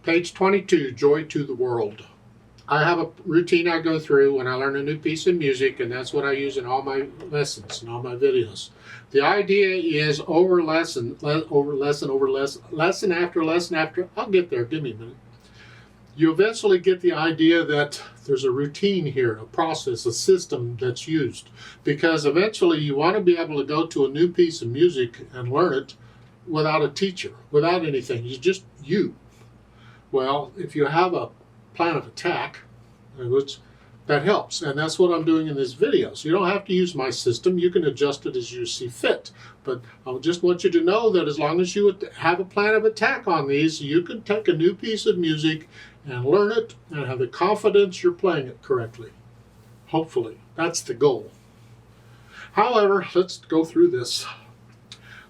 Page 22, Joy to the World. I have a routine I go through when I learn a new piece of music, and that's what I use in all my lessons and all my videos. The idea is lesson after lesson after. I'll get there, give me a minute. You eventually get the idea that there's a routine here, a process, a system that's used. Because eventually you want to be able to go to a new piece of music and learn it without a teacher, without anything. It's just you. Well, if you have a plan of attack, that helps. And that's what I'm doing in this video. So you don't have to use my system. You can adjust it as you see fit. But I just want you to know that as long as you have a plan of attack on these, you can take a new piece of music and learn it and have the confidence you're playing it correctly. Hopefully. That's the goal. However, let's go through this.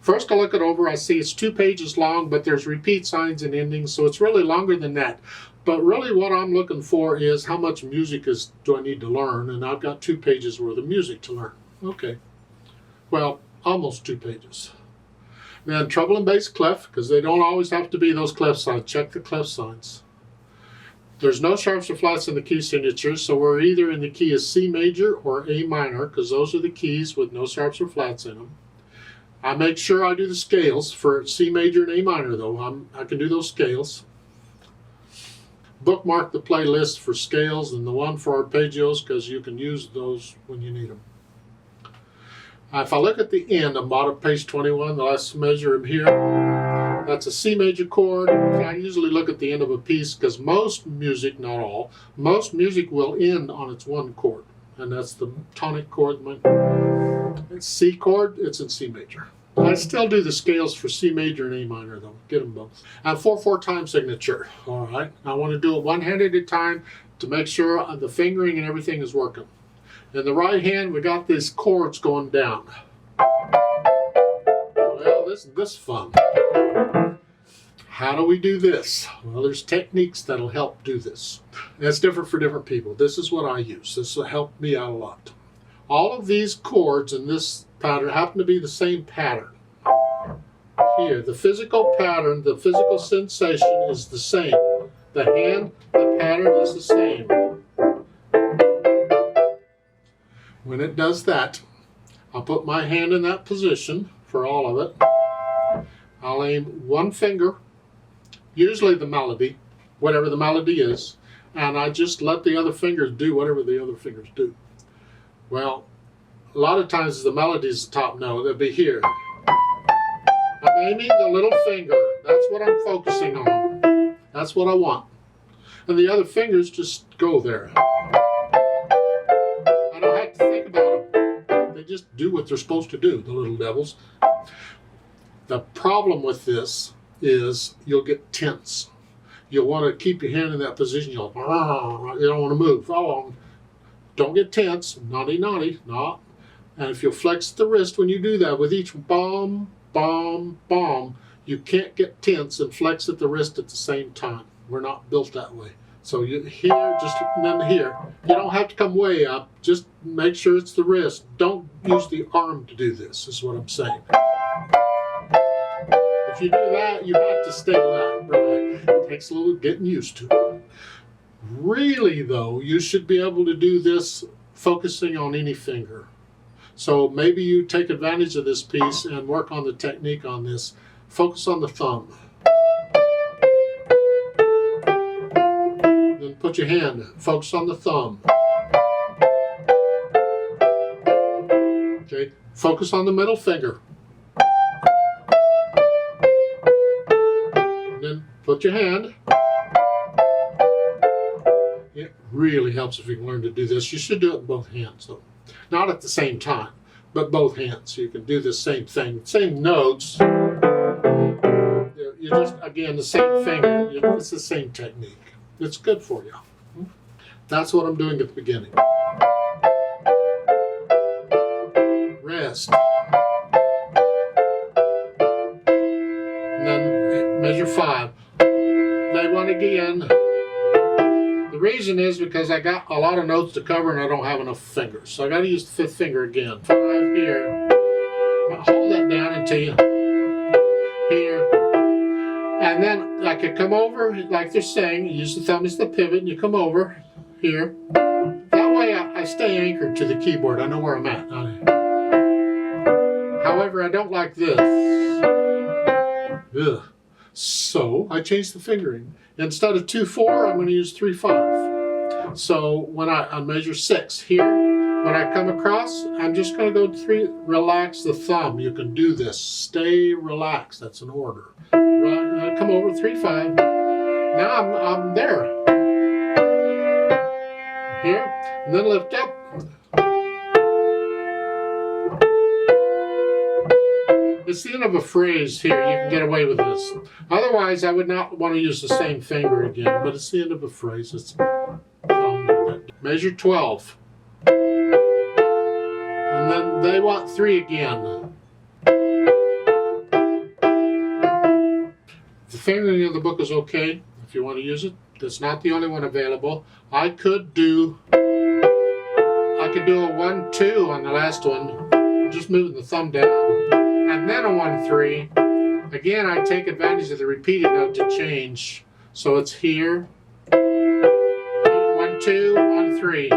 First, I look it over. I see it's 2 pages long, but there's repeat signs and endings, so it's really longer than that. But really what I'm looking for is how much music do I need to learn, and I've got 2 pages worth of music to learn. Okay. Well, almost 2 pages. Then treble and bass clef, because they don't always have to be those clef signs. Check the clef signs. There's no sharps or flats in the key signatures, so we're either in the key of C major or A minor, because those are the keys with no sharps or flats in them. I make sure I do the scales for C major and A minor, though. I can do those scales. Bookmark the playlist for scales and the one for arpeggios, because you can use those when you need them. If I look at the end, I'm bottom page 21, the last measure here, that's a C major chord. I usually look at the end of a piece because most music, not all, most music will end on its one chord, and that's the tonic chord. It's C chord, it's in C major. I still do the scales for C major and A minor, though. Get them both. And 4/4 time signature. All right. I want to do it one hand at a time to make sure the fingering and everything is working. In the right hand, we got these chords going down. Well, this is fun. How do we do this? Well, there's techniques that'll help do this. It's different for different people. This is what I use. This will help me out a lot. All of these chords in this pattern happen to be the same pattern. Here, the physical pattern, the physical sensation is the same. The hand, the pattern is the same. When it does that, I'll put my hand in that position for all of it. I'll aim one finger, usually the melody, whatever the melody is, and I just let the other fingers do whatever the other fingers do. Well, a lot of times the melody is the top note. It'll be here. I'm aiming the little finger. That's what I'm focusing on. That's what I want. And the other fingers just go there. I don't have to think about them. They just do what they're supposed to do, the little devils. The problem with this is you'll get tense. You'll want to keep your hand in that position. You don't want to move. Oh, don't get tense. Naughty, naughty. Not. And if you'll flex the wrist when you do that with each bomb, bomb, bomb, you can't get tense and flex at the wrist at the same time. We're not built that way. So you here, just and then here. You don't have to come way up. Just make sure it's the wrist. Don't use the arm to do this, is what I'm saying. If you do that, you have to stay that. Right? It takes a little getting used to it. Really, though, you should be able to do this focusing on any finger. So maybe you take advantage of this piece and work on the technique on this. Focus on the thumb. Then put your hand, focus on the thumb. Okay, focus on the middle finger. And then put your hand. It really helps if you can learn to do this. You should do it in both hands, though. Not at the same time, but both hands. You can do the same thing, same notes. You just, again, the same finger. It's the same technique. It's good for you. That's what I'm doing at the beginning. Rest. And then measure 5. They want again. The reason is because I got a lot of notes to cover and I don't have enough fingers. So I got to use the 5th finger again. 5 here. Hold that down until you here. And then I could come over, like they're saying, use the thumb as the pivot, and you come over here. That way I stay anchored to the keyboard. I know where I'm at. However, I don't like this. Ugh. So I changed the fingering. Instead of 2-4, I'm going to use 3-5. So when I measure 6 here, when I come across, I'm just going to go 3. Relax the thumb. You can do this. Stay relaxed. That's an order. Right, I come over 3-5. Now I'm there. Here, and then lift up. It's the end of a phrase here. You can get away with this. Otherwise, I would not want to use the same finger again, but it's the end of a phrase. It's measure 12. And then they want 3 again. The fingering of the book is okay if you want to use it. That's not the only one available. I could do a 1-2 on the last one, just moving the thumb down, and then a 1-3. Again, I take advantage of the repeated note to change. So it's here, 1-2, 1-3,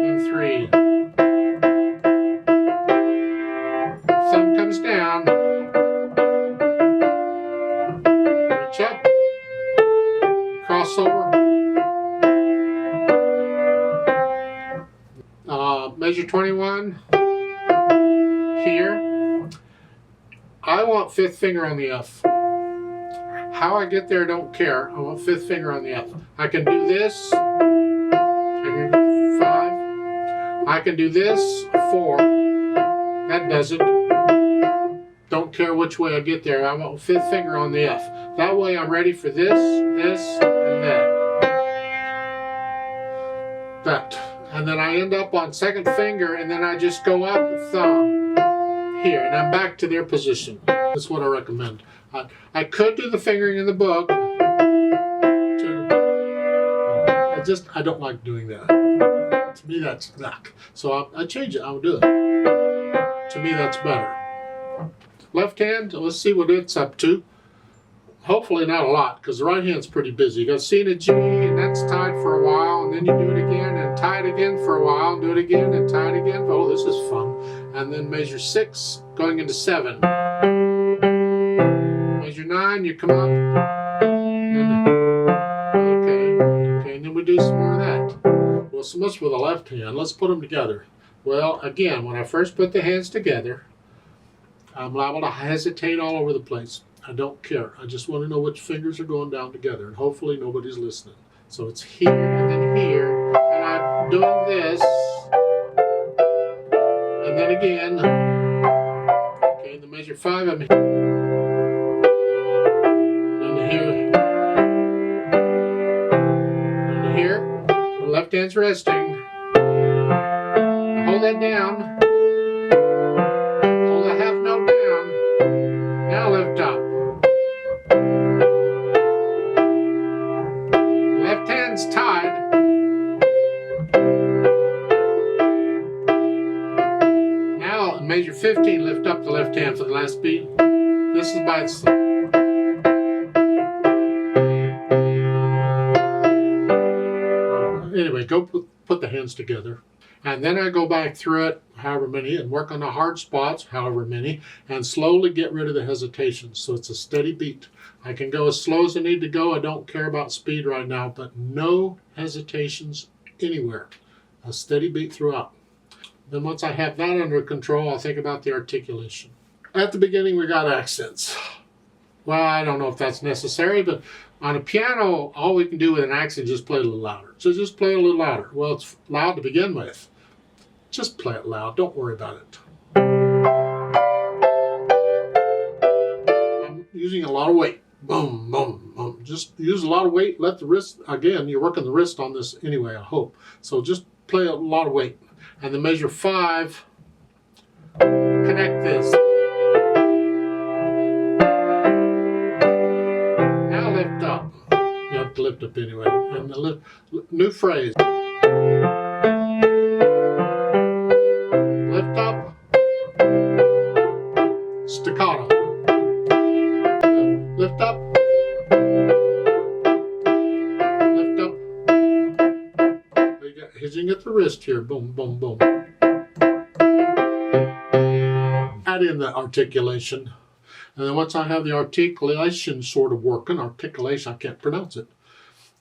and 3. Thumb comes down. Reach up. Crossover. Measure 21. Here. I want 5th finger on the F. How I get there, I don't care. I want 5th finger on the F. I can do this. I can do 5. I can do this. 4. That does it. Don't care which way I get there. I want 5th finger on the F. That way I'm ready for this, this, and that. That. And then I end up on 2nd finger, and then I just go up the thumb here, and I'm back to their position. That's what I recommend. I could do the fingering in the book. I don't like doing that. To me, that's black. So I change it. I'll do it. To me, that's better. Left hand, let's see what it's up to. Hopefully not a lot, because the right hand's pretty busy. You got C and a G, and that's tied for a while, and then you do it again, and tie it again for a while, and do it again, and tie it again. Oh, this is fun. And then measure 6, going into 7. Measure 9, you come up. And, okay, and then we do some more of that. Well, so much for the left hand. Let's put them together. Well, again, when I first put the hands together, I'm liable to hesitate all over the place. I don't care. I just want to know which fingers are going down together, and hopefully nobody's listening. So it's here and then here, and I'm doing this, and then again. Okay, the measure 5, I'm here, and here, and here. The left hand's resting. Hold that down. Hold that half note down. Now lift up. Left hand's tied. Now measure 15, lift up the left hand for the last beat. This is by itself. Anyway, go put the hands together. And then I go back through it, however many, and work on the hard spots, however many, and slowly get rid of the hesitations. So it's a steady beat. I can go as slow as I need to go. I don't care about speed right now, but no hesitations anywhere. A steady beat throughout. Then once I have that under control, I'll think about the articulation. At the beginning, we got accents. Well, I don't know if that's necessary, but on a piano, all we can do with an accent is just play a little louder. So just play a little louder. Well, it's loud to begin with. Just play it loud. Don't worry about it. I'm using a lot of weight. Boom, boom, boom. Just use a lot of weight. Let the wrist, again, you're working the wrist on this anyway, I hope. So just play a lot of weight. And the measure 5, connect this. Now lift up. You have to lift up anyway. And the new phrase. Lift up. staccato. Lift up. Lift up. Hitting at the wrist here. Boom, boom, boom. Add in the articulation. And then once I have the articulation sort of working, articulation, I can't pronounce it,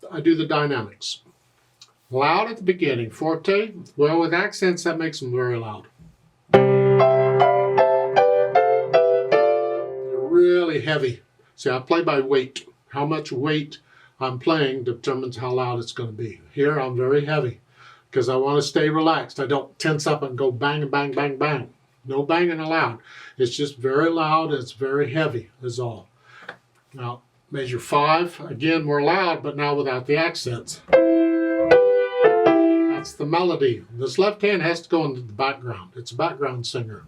I do the dynamics. Loud at the beginning. Forte, well, with accents, that makes them very loud. They're really heavy. See, I play by weight. How much weight I'm playing determines how loud it's going to be. Here, I'm very heavy because I want to stay relaxed. I don't tense up and go bang, bang, bang, bang. No banging allowed. It's just very loud. It's very heavy is all. Now, measure 5. Again, more loud, but now without the accents. That's the melody. This left hand has to go into the background. It's a background singer.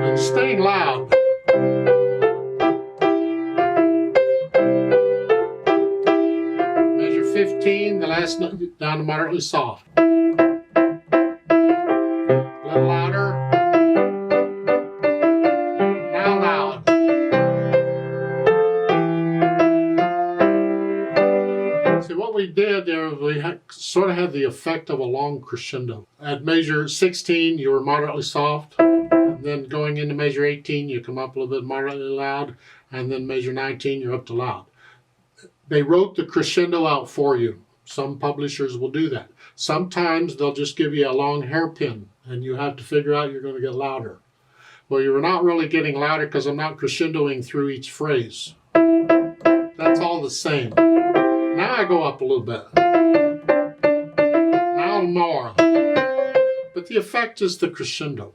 And staying loud. Measure 15, the last note down to moderately soft. A little louder. What we did there, we sort of had the effect of a long crescendo. At measure 16, you were moderately soft. And then going into measure 18, you come up a little bit moderately loud. And then measure 19, you're up to loud. They wrote the crescendo out for you. Some publishers will do that. Sometimes they'll just give you a long hairpin, and you have to figure out you're going to get louder. Well, you're not really getting louder because I'm not crescendoing through each phrase. That's all the same. Now I go up a little bit. Now more. But the effect is the crescendo.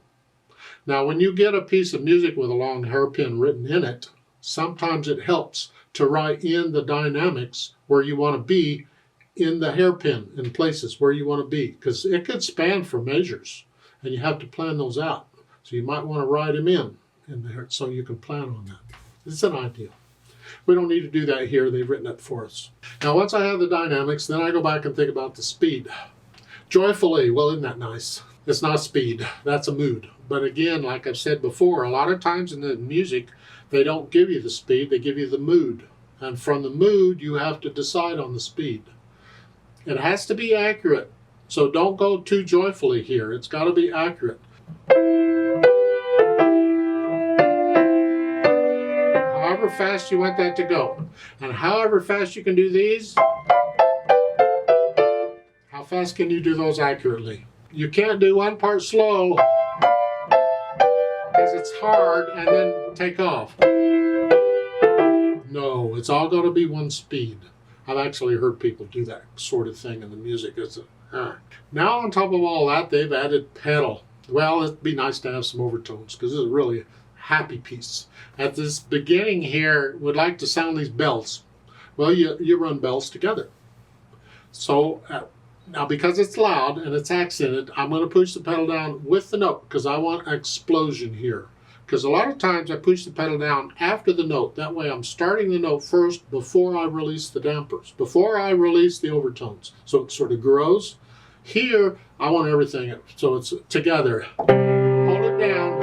Now when you get a piece of music with a long hairpin written in it, sometimes it helps to write in the dynamics where you want to be in the hairpin, in places where you want to be. Because it could span for measures, and you have to plan those out. So you might want to write them in there so you can plan on that. It's an idea. We don't need to do that here. They've written it for us. Now, once I have the dynamics, then I go back and think about the speed. Joyfully, well, isn't that nice? It's not speed. That's a mood. But again, like I've said before, a lot of times in the music, they don't give you the speed. They give you the mood. And from the mood, you have to decide on the speed. It has to be accurate. So don't go too joyfully here. It's got to be accurate. However fast you want that to go. And however fast you can do these, how fast can you do those accurately? You can't do one part slow because it's hard and then take off. No, it's all going to be one speed. I've actually heard people do that sort of thing in the music. Now on top of all that, they've added pedal. Well, it'd be nice to have some overtones because this is really a happy piece. At this beginning here, would like to sound these bells. Well, you run bells together. So now because it's loud and it's accented, I'm going to push the pedal down with the note because I want an explosion here. Because a lot of times I push the pedal down after the note. That way I'm starting the note first before I release the dampers, before I release the overtones. So it sort of grows. Here, I want everything, so it's together. Hold it down.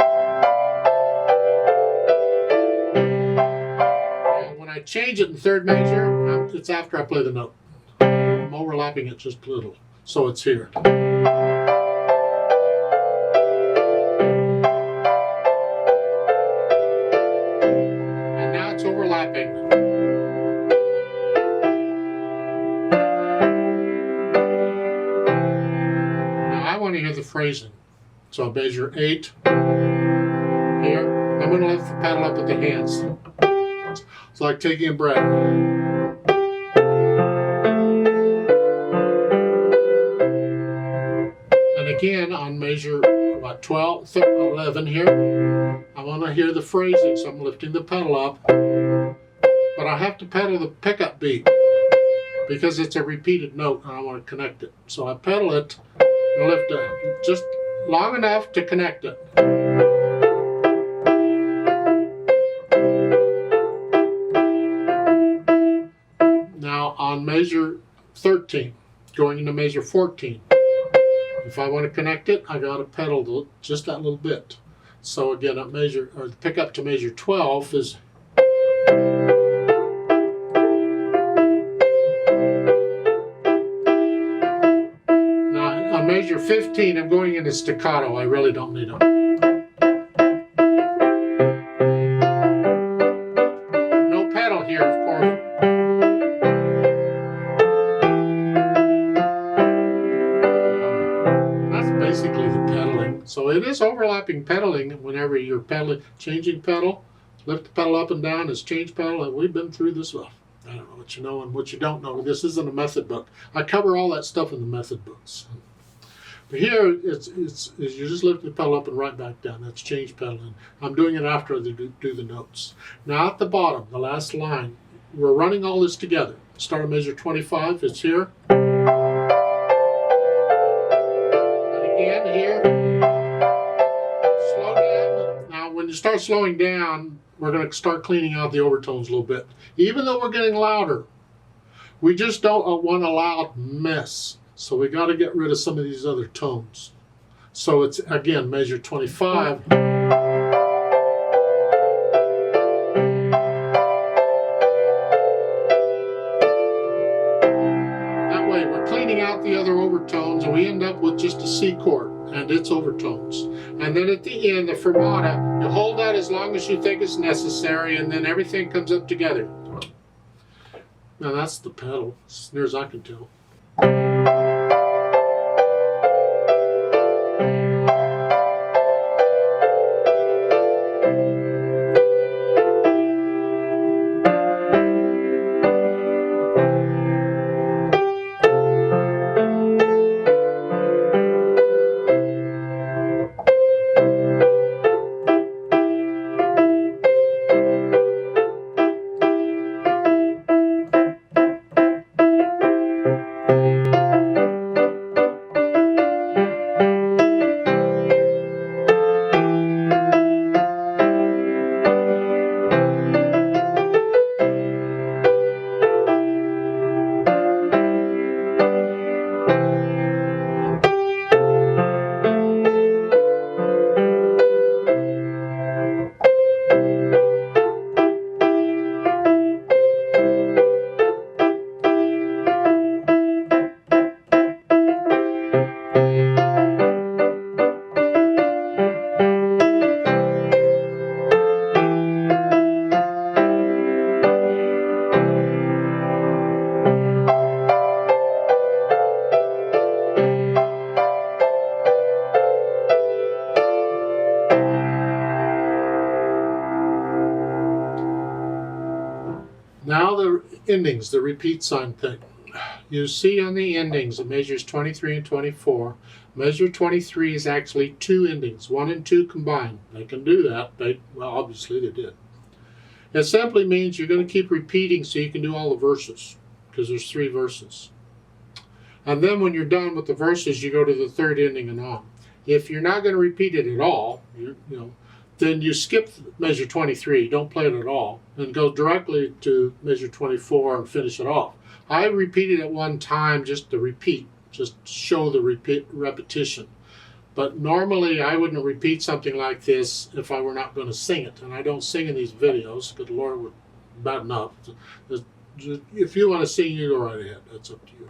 And when I change it in third measure, it's after I play the note. I'm overlapping it just a little, so it's here. And now it's overlapping. I want to hear the phrasing. So I measure 8 here. I'm going to lift the pedal up with the hands. It's like taking a breath. And again, on measure 12, 11 here, I want to hear the phrasing. So I'm lifting the pedal up. But I have to pedal the pickup beat because it's a repeated note and I want to connect it. So I pedal it. Lift it just long enough to connect it. Now on measure 13, going into measure 14, if I want to connect it, I got to pedal just that little bit. So again, at measure, or the pickup to measure 12 is. Now on measure 15, I'm going into staccato. I really don't need them. No pedal here, of course. Basically the pedaling. So it is overlapping pedaling whenever you're pedaling, changing pedal, lift the pedal up and down is change pedal, and we've been through this stuff. I don't know what you know and what you don't know. This isn't a method book. I cover all that stuff in the method books. But here it's you just lift the pedal up and right back down. That's change pedaling. I'm doing it after I do the notes. Now at the bottom, the last line, we're running all this together. Start at measure 25, it's here. Again here, slow down. Now when you start slowing down, we're going to start cleaning out the overtones a little bit. Even though we're getting louder, we just don't want a loud mess. So we got to get rid of some of these other tones. So it's again measure 25. Out the other overtones, and we end up with just a C chord and its overtones. And then at the end, the fermata, you hold that as long as you think it's necessary, and then everything comes up together. Now that's the pedal, as near as I can tell. Now the endings, the repeat sign thing. You see on the endings, it measures 23 and 24. Measure 23 is actually two endings, 1 and 2 combined. They can do that. Well, obviously they did. It simply means you're going to keep repeating so you can do all the verses, because there's 3 verses. And then when you're done with the verses, you go to the third ending and on. If you're not going to repeat it at all, then you skip measure 23, don't play it at all, and go directly to measure 24 and finish it off. I repeated it one time just to repeat, just show the repetition. But normally I wouldn't repeat something like this if I were not going to sing it. And I don't sing in these videos, because the Lord would, bad enough. If you want to sing, you go right ahead. That's up to you.